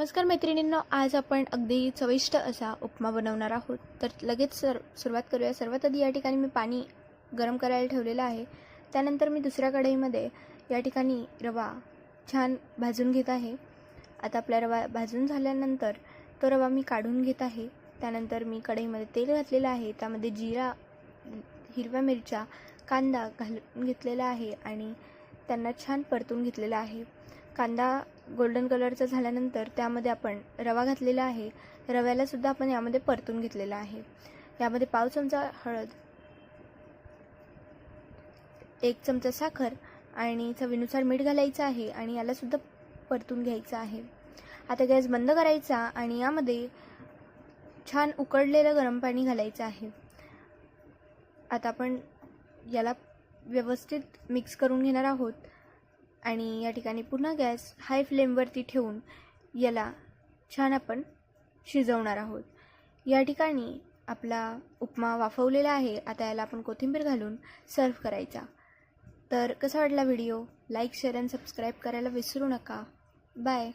नमस्कार मैत्रिणींनो, आज आपण अगदी चविष्ट असा उपमा बनवणार आहोत. तर लगेच सुरुवात करूया. सर्वात आधी या ठिकाणी मी पाणी गरम करायला ठेवलेलं आहे. त्यानंतर मी दुसऱ्या कढईमध्ये या ठिकाणी रवा छान भाजून घेत आहे. आता आपला रवा भाजून झाल्यानंतर तो रवा मी काढून घेत आहे. त्यानंतर मी कढईमध्ये तेल घातलेलं आहे. त्यामध्ये जिरा, हिरव्या मिरच्या, कांदा घालून घेतलेला आहे आणि त्यांना छान परतून घेतलेला आहे. कांदा गोल्डन कलरचा झाल्यानंतर त्यामध्ये आपण रवा घातलेला आहे. रव्याला सुद्धा आपण यामध्ये परतून घेतलेला आहे. यामध्ये पाव चमचा हळद, 1 चमचा साखर आणि चवीनुसार मीठ घालायचं आहे आणि याला सुद्धा परतून घ्यायचं आहे. आता गॅस बंद करायचा आणि यामध्ये छान उकळलेलं गरम पाणी घालायचं आहे. आता आपण याला व्यवस्थित मिक्स करून घेणार आहोत आणि या ठिकाणी पुन्हा गॅस हाय फ्लेमवरती ठेवून याला छान आपण शिजवणार आहोत. या ठिकाणी आपला उपमा वाफवलेला आहे. आता याला आपण कोथिंबीर घालून सर्व्ह करायचा. तर कसा वाटला व्हिडिओ? लाईक, शेअर आणि सबस्क्राईब करायला विसरू नका. बाय.